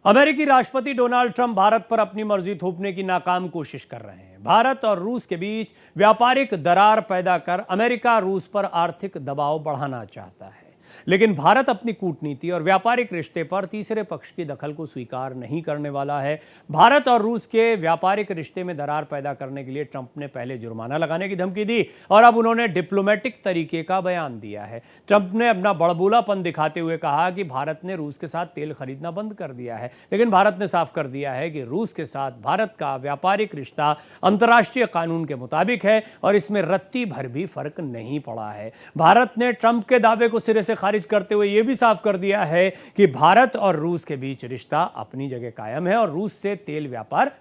अमेरिकी राष्ट्रपति Donald Trump Bharat पर अपनी मर्जी थोपने की नाकाम कोशिश कर रहे हैं। भारत और रूस के बीच व्यापारिक दरार पैदा कर अमेरिका रूस पर आर्थिक दबाव बढ़ाना चाहता है, लेकिन भारत अपनी कूटनीति और व्यापारिक रिश्ते पर तीसरे पक्ष की दखल को स्वीकार नहीं करने वाला है। भारत और रूस के व्यापारिक रिश्ते में दरार पैदा करने के लिए ट्रंप ने पहले जुर्माना लगाने की धमकी दी और अब उन्होंने डिप्लोमेटिक तरीके का बयान दिया है। ट्रंप ने अपना बड़बोलापन दिखाते हुए कहा कि भारत ने रूस के साथ तेल खरीदना बंद कर दिया है, लेकिन भारत ने साफ कर दिया है कि रूस के साथ भारत का व्यापारिक रिश्ता अंतर्राष्ट्रीय कानून के मुताबिक है और इसमें रत्ती भर भी फर्क नहीं पड़ा है। भारत ने ट्रंप के दावे को सिरे से खारिज करते हुए यह भी साफ कर दिया है कि भारत और रूस के बीच रिश्ता अपनी जगह कायम है और रूस से तेल व्यापार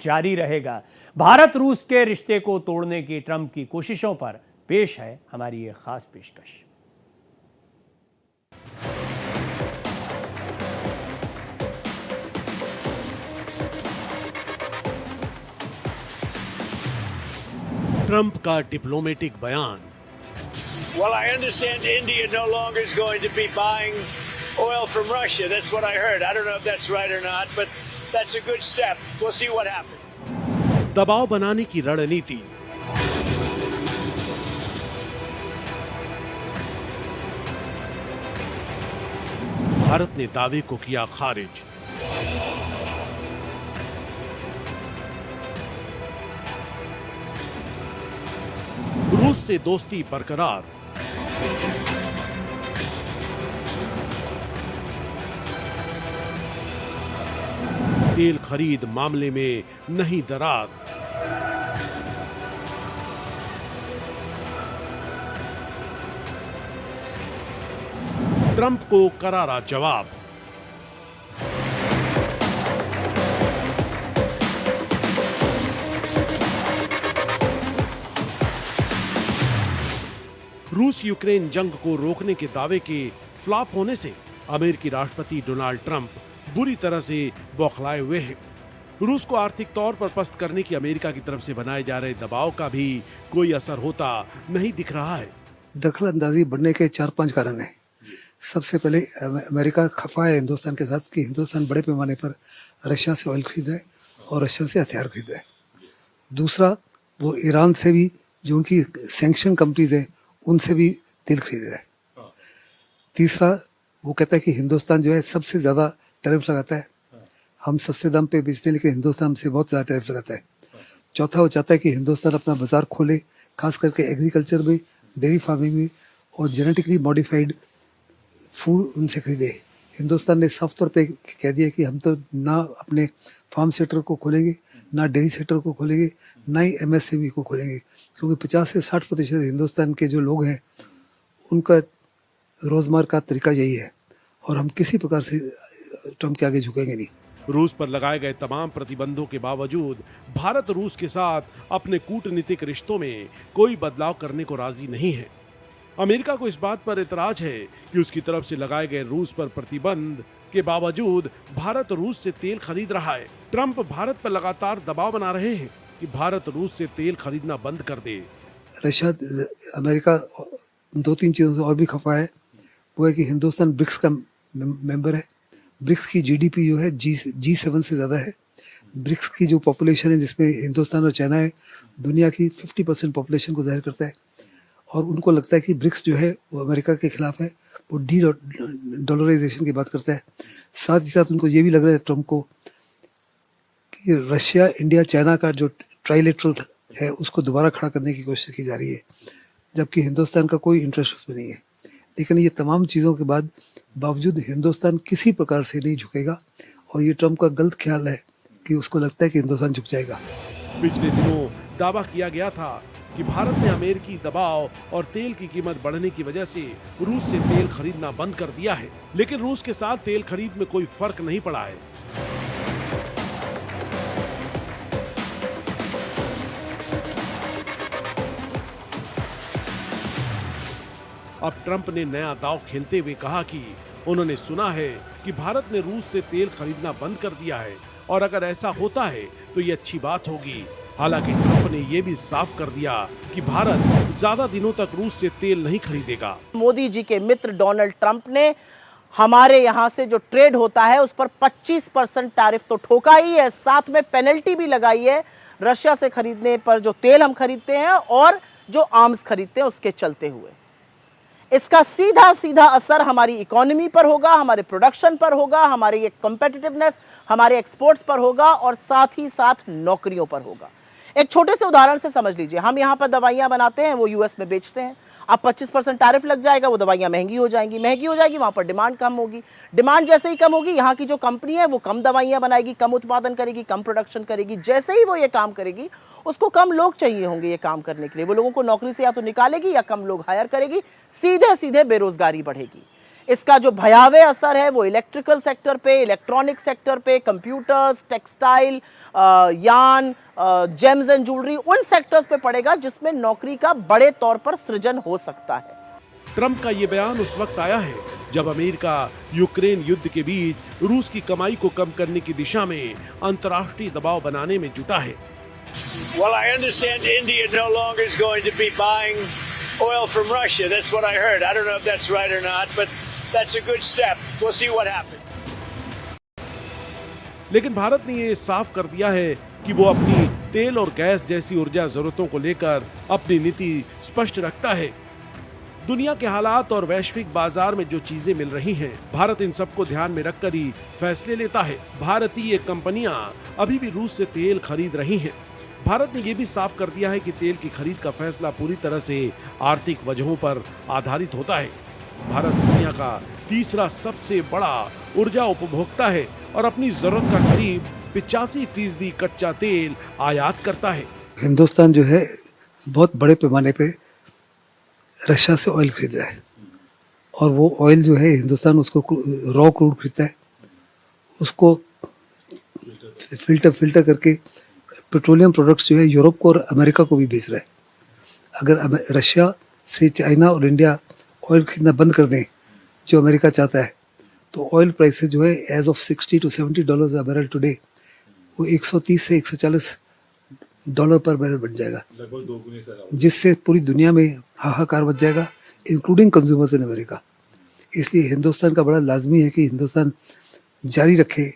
जारी रहेगा। भारत रूस के रिश्ते को तोड़ने की ट्रंप की कोशिशों पर पेश है हमारी एक खास पेशकश। ट्रंप का डिप्लोमेटिक बयान। Well, I understand India no longer is going to be buying oil from Russia. That's what I heard. I don't know if that's right or not, but that's a good step. We'll see what happens. दबाव बनाने की रणनीति। भारत ने दावे को किया खारिज। रूस से दोस्ती बरकरार। तेल खरीद मामले में नहीं दरार। ट्रंप को करारा जवाब। रूस यूक्रेन जंग को रोकने के दावे के फ्लॉप होने से अमेरिकी राष्ट्रपति डोनाल्ड ट्रंप बुरी तरह से बौखलाए हुए हैं। रूस को आर्थिक तौर पर पस्त करने की अमेरिका की तरफ से बनाए जा रहे दबाव का भी कोई असर होता नहीं दिख रहा है। दखल अंदाजी बढ़ने के 4-5 कारण हैं। सबसे पहले अमेरिका खफा है हिंदुस्तान के साथ कि हिंदुस्तान बड़े पैमाने पर रशिया से ऑयल खरीद रहा है और रशिया से हथियार खरीद रहा है। दूसरा, वो ईरान से भी जो उनकी सैंक्शन कंपनीज है उनसे भी तेल खरीद रहा है। तीसरा, वो कहता है कि हिंदुस्तान जो है सबसे ज़्यादा टैरिफ लगाता है, हम सस्ते दाम पे बेचते हैं लेकिन हिंदुस्तान हमसे बहुत ज़्यादा टैरिफ लगाता है। चौथा, वो चाहता है कि हिंदुस्तान अपना बाजार खोले, खास करके एग्रीकल्चर में, डेयरी फार्मिंग में और जेनेटिकली मॉडिफाइड फूड उनसे खरीदे। हिंदुस्तान ने साफ तौर पे कह दिया कि हम तो ना अपने फार्म सेक्टर को खोलेंगे, ना डेयरी सेक्टर को खोलेंगे, ना ही एमएसएमई को खोलेंगे, क्योंकि 50 से 60% हिंदुस्तान के जो लोग हैं उनका रोजमर्रा का तरीका यही है और हम किसी प्रकार से ट्रंप के आगे झुकेंगे नहीं। रूस पर लगाए गए तमाम प्रतिबंधों के बावजूद भारत रूस के साथ अपने कूटनीतिक रिश्तों में कोई बदलाव करने को राजी नहीं है। अमेरिका को इस बात पर एतराज है कि उसकी तरफ से लगाए गए रूस पर प्रतिबंध के बावजूद भारत रूस से तेल खरीद रहा है। ट्रंप भारत पर लगातार दबाव बना रहे हैं कि भारत रूस से तेल खरीदना बंद कर दे। रशिया, अमेरिका 2-3 चीज़ों से और भी खफा है। वो है कि हिंदुस्तान ब्रिक्स का मेंबर है। ब्रिक्स की जीडीपी जो है G7 से ज़्यादा है। ब्रिक्स की जो पॉपुलेशन है जिसमें हिंदुस्तान और चाइना है, दुनिया की 50% पॉपुलेशन को जाहिर करता है और उनको लगता है कि ब्रिक्स जो है वो अमेरिका के खिलाफ है। वो डॉलराइजेशन की बात करता है। साथ ही साथ उनको ये भी लग रहा है ट्रंप को कि रशिया, इंडिया, चाइना का जो ट्राइलेटरल है उसको दोबारा खड़ा करने की कोशिश की जा रही है, जबकि हिंदुस्तान का कोई इंटरेस्ट उसमें नहीं है। लेकिन ये तमाम चीज़ों के बावजूद हिंदुस्तान किसी प्रकार से नहीं झुकेगा और ये ट्रंप का गलत ख्याल है कि उसको लगता है कि हिंदुस्तान झुक जाएगा। पिछले दिनों दावा किया गया था कि भारत ने अमेरिकी दबाव और तेल की कीमत बढ़ने की वजह से रूस से तेल खरीदना बंद कर दिया है, लेकिन रूस के साथ तेल खरीद में कोई फर्क नहीं पड़ा है। अब ट्रंप ने नया दांव खेलते हुए कहा कि उन्होंने सुना है कि भारत ने रूस से तेल खरीदना बंद कर दिया है और अगर ऐसा होता है तो ये अच्छी बात होगी। हालांकि ट्रंप ने यह भी साफ कर दिया कि भारत ज्यादा दिनों तक रूस से तेल नहीं खरीदेगा। मोदी जी के मित्र डोनाल्ड ट्रंप ने हमारे यहां से जो ट्रेड होता है उस पर 25% टैरिफ तो ठोका ही है, साथ में पेनल्टी भी लगाई है रशिया से खरीदने पर, जो तेल हम खरीदते हैं और जो आर्म्स खरीदते हैं उसके चलते हुए। इसका सीधा सीधा असर हमारी इकोनॉमी पर होगा, हमारे प्रोडक्शन पर होगा, हमारी कॉम्पिटिटिवनेस, हमारे एक्सपोर्ट्स पर होगा और साथ ही साथ नौकरियों पर होगा। एक छोटे से उदाहरण से समझ लीजिए, हम यहां पर दवाइयां बनाते हैं, वो यूएस में बेचते हैं। अब 25% टैरिफ लग जाएगा, वो दवाइयां महंगी हो जाएंगी, वहां पर डिमांड कम होगी। डिमांड जैसे ही कम होगी, यहाँ की जो कंपनी है वो कम दवाइयां बनाएगी, कम उत्पादन करेगी, कम प्रोडक्शन करेगी। जैसे ही वो ये काम करेगी, उसको कम लोग चाहिए होंगे ये काम करने के लिए, वो लोगों को नौकरी से या तो निकालेगी या कम लोग हायर करेगी, सीधे सीधे बेरोजगारी बढ़ेगी। इसका जो भयावह असर है वो इलेक्ट्रिकल सेक्टर पे, इलेक्ट्रॉनिक सेक्टर पे, कंप्यूटर्स, टेक्सटाइल, यान, जेम्स एंड ज्वेलरी, उन सेक्टर्स पे पड़ेगा जिसमें नौकरी का बड़े तौर पर सृजन हो सकता है। ट्रंप का ये बयान उस वक्त आया है जब अमेरिका यूक्रेन युद्ध के बीच रूस की कमाई को कम करने की दिशा में अंतर्राष्ट्रीय दबाव बनाने में जुटा है। Well, I understand India no longer is going to be buying oil from Russia. That's what I heard. I don't know if that's right or not, but that's a good step. We'll see what happens. लेकिन भारत ने ये साफ कर दिया है कि वो अपनी तेल और गैस जैसी ऊर्जा जरूरतों को लेकर अपनी नीति स्पष्ट रखता है। दुनिया के हालात और वैश्विक बाजार में जो चीजें मिल रही हैं, भारत इन सबको ध्यान में रखकर ही फैसले लेता है। भारतीय कंपनियां अभी भी रूस से तेल खरीद रही हैं। भारत ने यह भी साफ कर दिया है कि तेल की खरीद का फैसला पूरी तरह से आर्थिक वजहों पर आधारित होता है। भारत दुनिया का तीसरा सबसे बड़ा ऊर्जा उपभोक्ता है और अपनी जरूरत का करीब 85% कच्चा तेल आयात करता है। हिंदुस्तान जो है बहुत बड़े पैमाने पे रशिया से ऑयल खरीद रहा है और वो ऑयल जो है हिंदुस्तान उसको रॉ क्रूड खरीदता है, उसको फिल्टर करके पेट्रोलियम प्रोडक्ट्स जो है यूरोप को और अमेरिका को भी बेच रहा है। अगर रशिया से चाइना और इंडिया ऑयल खरीदना बंद कर दें जो अमेरिका चाहता है, तो ऑयल प्राइसेस जो है as of $60 to $70 a barrel today वो 130 से 140 डॉलर पर बैरल बन जाएगा, जिससे पूरी दुनिया में हाहाकार मच जाएगा, इंक्लूडिंग कंज्यूमर्स इन अमेरिका। इसलिए हिंदुस्तान का बड़ा लाजमी है कि हिंदुस्तान जारी रखे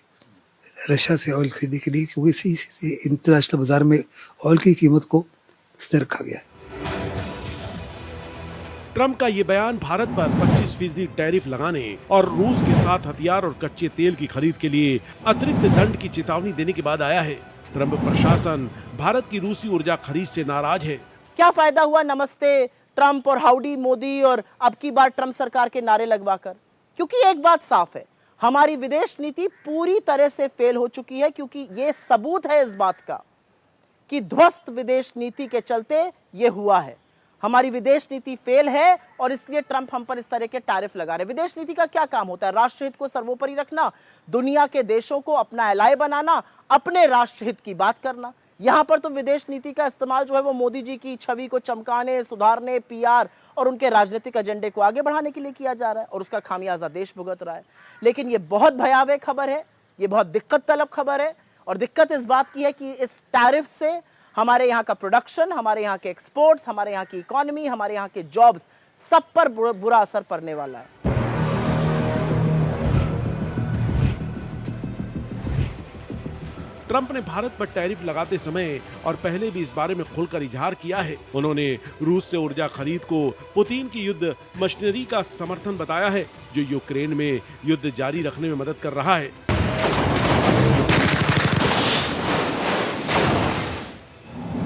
रशिया से ऑयल खरीदने के लिए, क्योंकि इसी इंटरनेशनल बाजार में ऑयल की कीमत को स्थिर रखा गया है। ट्रंप का ये बयान भारत पर 25% टैरिफ लगाने और रूस के साथ हथियार और कच्चे तेल की खरीद के लिए अतिरिक्त दंड की चेतावनी देने के बाद आया है। ट्रंप प्रशासन भारत की रूसी ऊर्जा खरीद से नाराज है। क्या फायदा हुआ नमस्ते ट्रंप और हाउडी मोदी और अब की बार ट्रंप सरकार के नारे लगवाकर? क्योंकि एक बात साफ है, हमारी विदेश नीति पूरी तरह से फेल हो चुकी है, क्योंकि ये सबूत है इस बात का कि ध्वस्त विदेश नीति के चलते ये हुआ है। हमारी विदेश नीति फेल है और इसलिए ट्रंप हम पर इस तरह के टैरिफ लगा रहे। विदेश नीति का क्या काम होता है? राष्ट्रहित को सर्वोपरि रखना, दुनिया के देशों को अपना एलाय बनाना, अपने राष्ट्रहित की बात करना। यहां पर तो विदेश नीति का इस्तेमाल जो है वो मोदी जी की छवि को चमकाने, सुधारने, पीआर और उनके राजनीतिक एजेंडे को आगे बढ़ाने के लिए किया जा रहा है और उसका खामियाजा देश भुगत रहा है। लेकिन ये बहुत भयावह खबर है, ये बहुत दिक्कत तलब खबर है और दिक्कत इस बात की है कि इस टैरिफ से हमारे यहाँ का प्रोडक्शन, हमारे यहाँ के एक्सपोर्ट्स, हमारे यहाँ की इकोनॉमी, हमारे यहाँ के जॉब्स, सब पर बुरा असर पड़ने वाला है। ट्रंप ने भारत पर टैरिफ लगाते समय और पहले भी इस बारे में खुलकर इजहार किया है। उन्होंने रूस से ऊर्जा खरीद को पुतिन की युद्ध मशीनरी का समर्थन बताया है, जो यूक्रेन में युद्ध जारी रखने में मदद कर रहा है।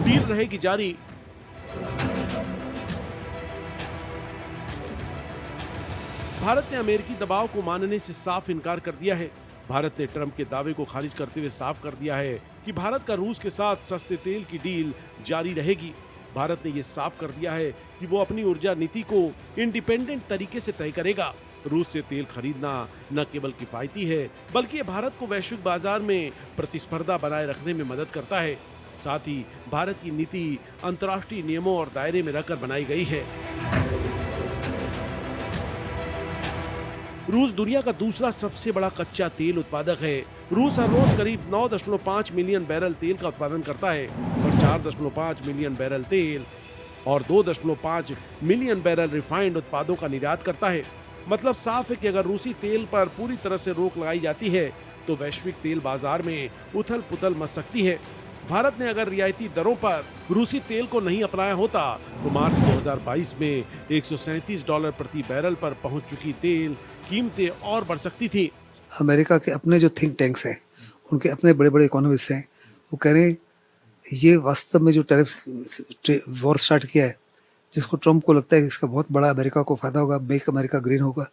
डील रहेगी जारी। भारत ने अमेरिकी दबाव को मानने से साफ इनकार कर दिया है। भारत ने ट्रंप के दावे को खारिज करते हुए साफ कर दिया है कि भारत का रूस के साथ सस्ते तेल की डील जारी रहेगी। भारत ने यह साफ कर दिया है कि वो अपनी ऊर्जा नीति को इंडिपेंडेंट तरीके से तय करेगा। रूस से तेल खरीदना न केवल किफायती है, बल्कि ये भारत को वैश्विक बाजार में प्रतिस्पर्धा बनाए रखने में मदद करता है। साथ ही भारत की नीति अंतर्राष्ट्रीय नियमों और दायरे में रहकर बनाई गई है। रूस दुनिया का दूसरा सबसे बड़ा कच्चा तेल उत्पादक है। रूस हर रोज करीब 9.5 मिलियन बैरल तेल का उत्पादन करता है और 4.5 मिलियन बैरल तेल और 2.5 मिलियन बैरल रिफाइंड उत्पादों का निर्यात करता है। मतलब साफ है कि अगर रूसी तेल पर पूरी तरह से रोक लगाई जाती है तो वैश्विक तेल बाजार में उथल पुथल मच सकती है। भारत ने अगर रियायती दरों पर रूसी तेल को नहीं अपनाया होता तो मार्च 2022 में $137 प्रति बैरल पर पहुंच चुकी तेल कीमतें और बढ़ सकती थी। अमेरिका के अपने जो थिंक टैंक्स हैं, उनके अपने बड़े बड़े इकोनॉमिस्ट हैं, वो कह रहे हैं ये वास्तव में जो टैरिफ वॉर स्टार्ट किया है, जिसको ट्रम्प को लगता है कि इसका बहुत बड़ा अमेरिका को फायदा होगा, मेक अमेरिका ग्रीन होगा,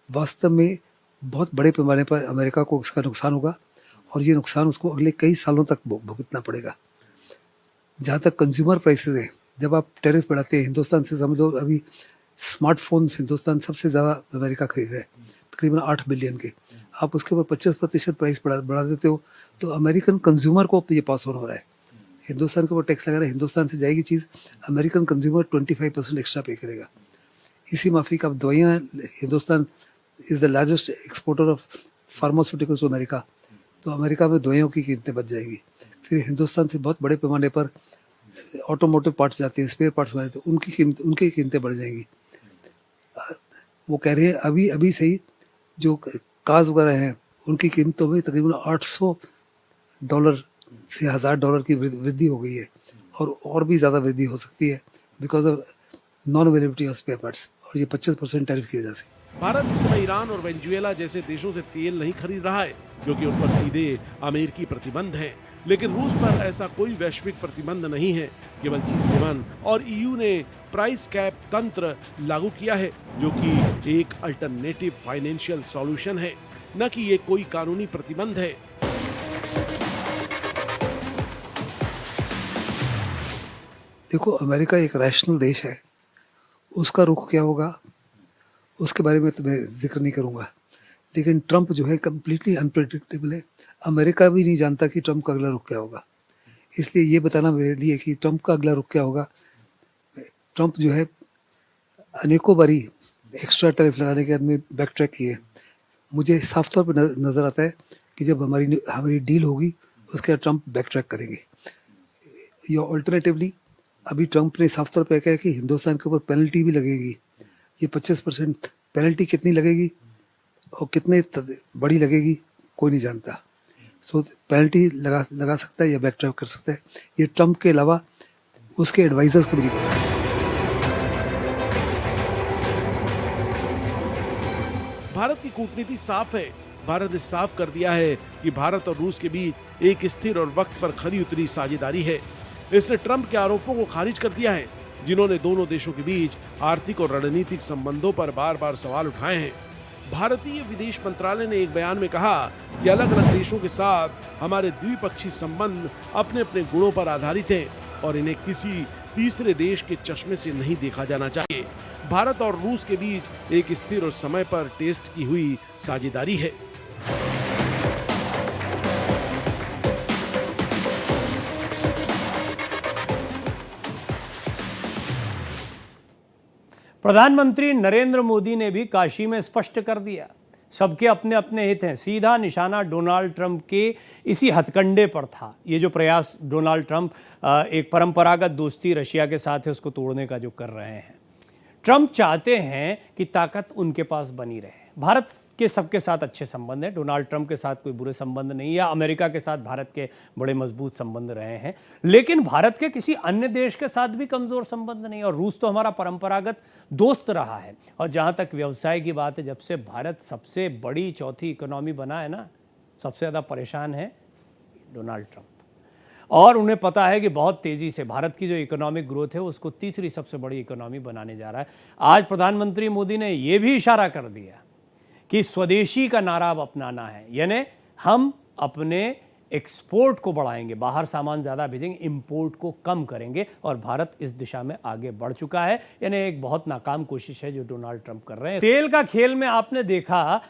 वास्तव में बहुत बड़े पैमाने पर अमेरिका को इसका नुकसान होगा और ये नुकसान उसको अगले कई सालों तक भुगतना पड़ेगा। जहाँ तक कंज्यूमर प्राइसेस हैं, जब आप टैरिफ बढ़ाते हैं, हिंदुस्तान से समझ लो अभी स्मार्टफोन्स हिंदुस्तान सबसे ज़्यादा अमेरिका खरीद है, तकरीबन 8 बिलियन के। आप उसके ऊपर 25% प्राइस बढ़ा देते हो तो अमेरिकन कंज्यूमर को ये पास ऑन हो रहा है। हिंदुस्तान के ऊपर टैक्स लगा रहा है, हिंदुस्तान से जाएगी चीज़, अमेरिकन कंज्यूमर 25% एक्स्ट्रा पे करेगा। इसी माफी का दवाइयाँ, Hindustan is the largest exporter of pharmaceuticals to America, तो अमेरिका में दवाइयों की कीमतें बच जाएंगी। फिर हिंदुस्तान से बहुत बड़े पैमाने पर ऑटोमोटिव पार्ट्स जाते हैं, स्पेयर पार्ट्स बनाते हैं, उनकी कीमतें बढ़ जाएंगी। वो कह रहे हैं अभी अभी से ही जो कार्स वगैरह हैं उनकी कीमतों में तकरीबन $800 से $1000 की वृद्धि हो गई है और भी ज़्यादा वृद्धि हो सकती है because of non availability of spare parts, और ये 25% टैरिफ की वजह से। भारत इस समय ईरान और वेनेजुएला जैसे देशों से तेल नहीं खरीद रहा है क्योंकि उन पर सीधे अमेरिकी प्रतिबंध हैं। लेकिन रूस पर ऐसा कोई वैश्विक प्रतिबंध नहीं है। केवल G7 और EU ने प्राइस कैप तंत्र लागू किया है जो कि एक अल्टरनेटिव फाइनेंशियल सॉल्यूशन है, न कि ये कोई कानूनी प्रतिबंध है। देखो, अमेरिका एक रैशनल देश है, उसका रुख क्या होगा उसके बारे में तो मैं जिक्र नहीं करूँगा, लेकिन ट्रम्प जो है कम्प्लीटली अनप्रेडिक्टेबल है। अमेरिका भी नहीं जानता कि ट्रम्प का अगला रुख क्या होगा, इसलिए ये बताना मेरे लिए कि ट्रम्प का अगला रुख क्या होगा। ट्रम्प जो है अनेकों बारी एक्स्ट्रा टैरिफ लगाने के बाद में बैक ट्रैक किए। मुझे साफ तौर पर नज़र आता है कि जब हमारी डील होगी उसके बाद ट्रम्प बैक ट्रैक करेंगे। या ऑल्टरनेटिवली अभी ट्रम्प ने साफ तौर पर कहा कि हिंदुस्तान के ऊपर पेनल्टी भी लगेगी। ये 25% पेनल्टी कितनी लगेगी और कितने बड़ी लगेगी कोई नहीं जानता। सो पेनल्टी लगा सकता है या बैक ट्रैक कर सकता है, ये ट्रम्प के अलावा उसके एडवाइजर्स को भी नहीं पता है। भारत की कूटनीति साफ है। भारत ने साफ कर दिया है कि भारत और रूस के बीच एक स्थिर और वक्त पर खरी उतरी साझेदारी है। इसने ट्रम्प के आरोपों को खारिज कर दिया है जिन्होंने दोनों देशों के बीच आर्थिक और रणनीतिक संबंधों पर बार बार सवाल उठाए हैं। भारतीय विदेश मंत्रालय ने एक बयान में कहा कि अलग अलग देशों के साथ हमारे द्विपक्षीय संबंध अपने अपने गुणों पर आधारित हैं और इन्हें किसी तीसरे देश के चश्मे से नहीं देखा जाना चाहिए। भारत और रूस के बीच एक स्थिर और समय पर टेस्ट की हुई साझेदारी है। प्रधानमंत्री नरेंद्र मोदी ने भी काशी में स्पष्ट कर दिया, सबके अपने अपने हित हैं। सीधा निशाना डोनाल्ड ट्रंप के इसी हथकंडे पर था। ये जो प्रयास डोनाल्ड ट्रंप एक परंपरागत दोस्ती रशिया के साथ है उसको तोड़ने का जो कर रहे हैं। ट्रंप चाहते हैं कि ताकत उनके पास बनी रहे। भारत के सबके साथ अच्छे संबंध हैं, डोनाल्ड ट्रंप के साथ कोई बुरे संबंध नहीं, या अमेरिका के साथ भारत के बड़े मजबूत संबंध रहे हैं, लेकिन भारत के किसी अन्य देश के साथ भी कमज़ोर संबंध नहीं। और रूस तो हमारा परंपरागत दोस्त रहा है। और जहाँ तक व्यवसाय की बात है, जब से भारत सबसे बड़ी चौथी इकोनॉमी बना है ना, सबसे ज़्यादा परेशान है डोनाल्ड ट्रंप। और उन्हें पता है कि बहुत तेज़ी से भारत की जो इकोनॉमिक ग्रोथ है उसको तीसरी सबसे बड़ी इकोनॉमी बनाने जा रहा है। आज प्रधानमंत्री मोदी ने ये भी इशारा कर दिया कि स्वदेशी का नारा अब अपनाना है, यानी हम अपने एक्सपोर्ट को बढ़ाएंगे, बाहर सामान ज़्यादा भेजेंगे, इंपोर्ट को कम करेंगे। और भारत इस दिशा में आगे बढ़ चुका है। यानी एक बहुत नाकाम कोशिश है जो डोनाल्ड ट्रंप कर रहे हैं। तेल का खेल में आपने देखा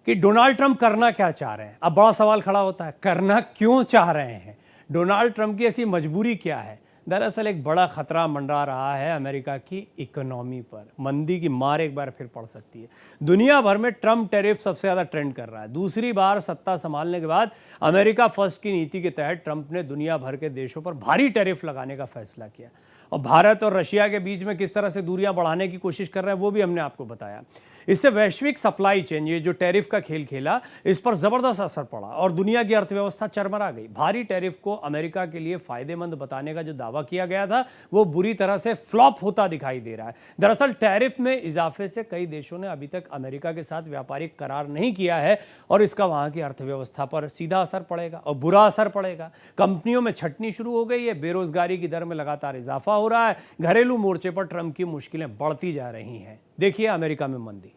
कि डोनाल्ड ट्रंप करना क्या चाह रहे हैं। अब बड़ा सवाल खड़ा होता है, करना क्यों चाह रहे हैं? डोनाल्ड ट्रंप की ऐसी मजबूरी क्या है? दरअसल एक बड़ा खतरा मंडरा रहा है अमेरिका की इकोनॉमी पर। मंदी की मार एक बार फिर पड़ सकती है। दुनिया भर में ट्रंप टैरिफ सबसे ज़्यादा ट्रेंड कर रहा है। दूसरी बार सत्ता संभालने के बाद अमेरिका फर्स्ट की नीति के तहत ट्रंप ने दुनिया भर के देशों पर भारी टैरिफ लगाने का फैसला किया। और भारत और रशिया के बीच में किस तरह से दूरियां बढ़ाने की कोशिश कर रहे हैं वो भी हमने आपको बताया। इससे वैश्विक सप्लाई चेन, ये जो टैरिफ का खेल खेला, इस पर जबरदस्त असर पड़ा और दुनिया की अर्थव्यवस्था चरमरा गई। भारी टैरिफ को अमेरिका के लिए फायदेमंद बताने का जो दावा किया गया था वो बुरी तरह से फ्लॉप होता दिखाई दे रहा है। दरअसल टैरिफ में इजाफे से कई देशों ने अभी तक अमेरिका के साथ व्यापारिक करार नहीं किया है और इसका वहां की अर्थव्यवस्था पर सीधा असर पड़ेगा और बुरा असर पड़ेगा। कंपनियों में छटनी शुरू हो गई है, बेरोजगारी की दर में लगातार इजाफा हो रहा है, घरेलू मोर्चे पर ट्रंप की मुश्किलें बढ़ती जा रही हैं। देखिए अमेरिका में मंदी।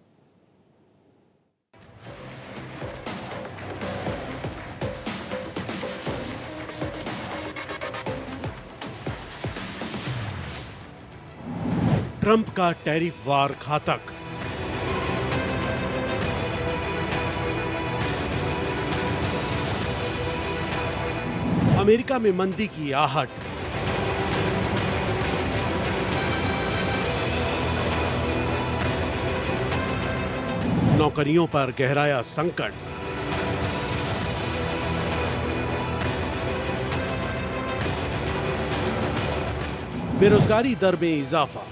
ट्रंप का टैरिफ वार घातक। अमेरिका में मंदी की आहट। नौकरियों पर गहराया संकट। बेरोजगारी दर में इजाफा।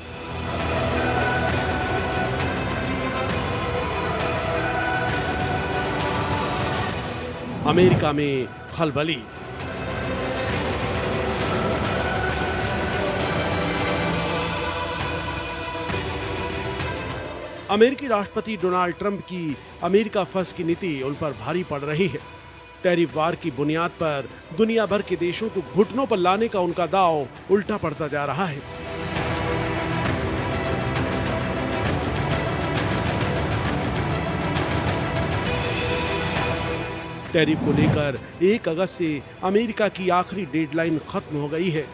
अमेरिका में खलबली। अमेरिकी राष्ट्रपति डोनाल्ड ट्रंप की अमेरिका फर्स्ट की नीति उन पर भारी पड़ रही है। टैरिफ वार की बुनियाद पर दुनिया भर के देशों को घुटनों पर लाने का उनका दांव उल्टा पड़ता जा रहा है। टैरिफ को लेकर 1 अगस्त से अमेरिका की आखिरी डेडलाइन खत्म हो गई है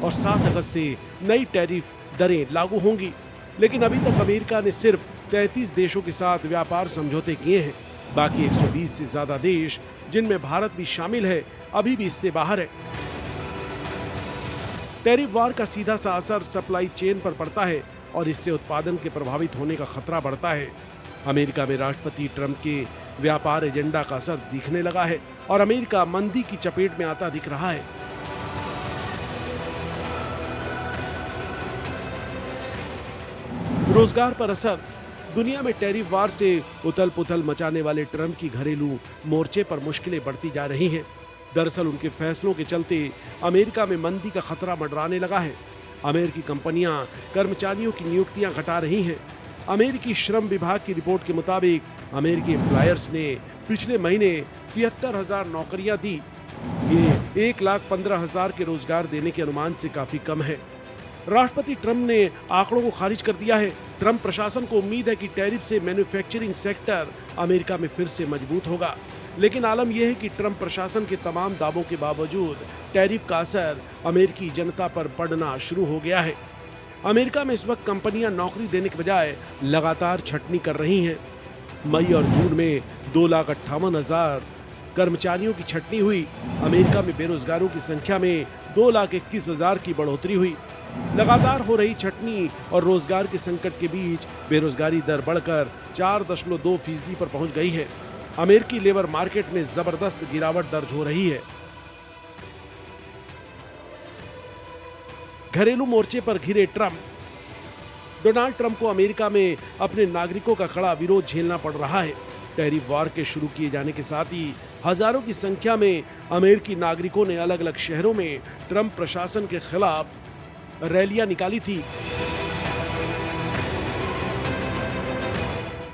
और 7 अगस्त से नई टैरिफ दरें लागू होंगी। लेकिन अभी तक अमेरिका ने सिर्फ 33 देशों के साथ व्यापार समझौते किए हैं। बाकी 120 से ज्यादा देश, जिनमें भारत भी शामिल है, अभी भी इससे बाहर है। टैरिफ वार का सीधा सा असर सप्लाई चेन पर पड़ता है और इससे उत्पादन के प्रभावित होने का खतरा बढ़ता है। अमेरिका में राष्ट्रपति ट्रंप के व्यापार एजेंडा का असर दिखने लगा है और अमेरिका मंदी की चपेट में आता दिख रहा है। रोजगार पर असर। दुनिया में टैरिफ वार से उथल पुथल मचाने वाले ट्रंप की घरेलू मोर्चे पर मुश्किलें बढ़ती जा रही हैं। दरअसल उनके फैसलों के चलते अमेरिका में मंदी का खतरा मंडराने लगा है। अमेरिकी कंपनियां कर्मचारियों की नियुक्तियां घटा रही हैं। अमेरिकी श्रम विभाग की रिपोर्ट के मुताबिक अमेरिकी एम्प्लॉयर्स ने पिछले महीने 73,000 नौकरियां दी। ये 1,15,000 के रोजगार देने के अनुमान से काफी कम है। राष्ट्रपति ट्रंप ने आंकड़ों को खारिज कर दिया है। ट्रंप प्रशासन को उम्मीद है कि टैरिफ से मैन्युफैक्चरिंग सेक्टर अमेरिका में फिर से मजबूत होगा। लेकिन आलम यह है कि ट्रंप प्रशासन के तमाम दावों के बावजूद टैरिफ का असर अमेरिकी जनता पर पड़ना शुरू हो गया है। अमेरिका में इस वक्त कंपनियां नौकरी देने के बजाय लगातार छटनी कर रही हैं। मई और जून में 2,58,000 कर्मचारियों की छटनी हुई। अमेरिका में बेरोजगारों की संख्या में 2,21,000 की बढ़ोतरी हुई। लगातार हो रही छटनी और रोजगार के संकट के बीच बेरोजगारी दर बढ़कर 4.2% पर पहुंच गई है। अमेरिकी लेबर मार्केट में जबरदस्त गिरावट दर्ज हो रही है। घरेलू मोर्चे पर घिरे ट्रंप। डोनाल्ड ट्रंप को अमेरिका में अपने नागरिकों का कड़ा विरोध झेलना पड़ रहा है। टैरिफ वार के शुरू किए जाने के साथ ही हजारों की संख्या में अमेरिकी नागरिकों ने अलग अलग शहरों में ट्रंप प्रशासन के खिलाफ रैलियां निकाली थी।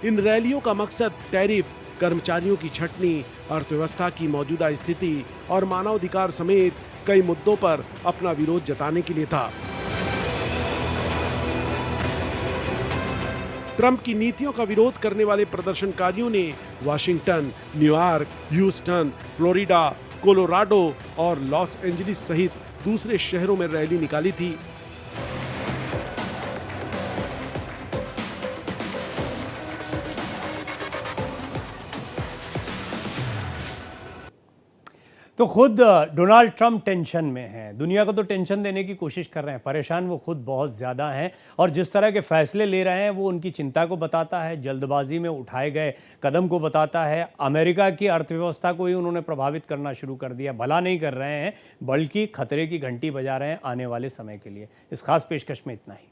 इन रैलियों का मकसद टैरिफ, कर्मचारियों की छटनी, अर्थव्यवस्था की मौजूदा स्थिति और मानवाधिकार समेत कई मुद्दों पर अपना विरोध जताने के लिए था। ट्रंप की नीतियों का विरोध करने वाले प्रदर्शनकारियों ने Washington, New York, Houston, Florida, Colorado और लॉस एंजलिस सहित दूसरे शहरों में रैली निकाली थी। तो खुद डोनाल्ड ट्रंप टेंशन में हैं, दुनिया को तो टेंशन देने की कोशिश कर रहे हैं, परेशान वो खुद बहुत ज़्यादा हैं और जिस तरह के फैसले ले रहे हैं वो उनकी चिंता को बताता है, जल्दबाजी में उठाए गए कदम को बताता है। अमेरिका की अर्थव्यवस्था को ही उन्होंने प्रभावित करना शुरू कर दिया, भला नहीं कर रहे हैं बल्कि खतरे की घंटी बजा रहे हैं आने वाले समय के लिए। इस खास पेशकश में इतना ही।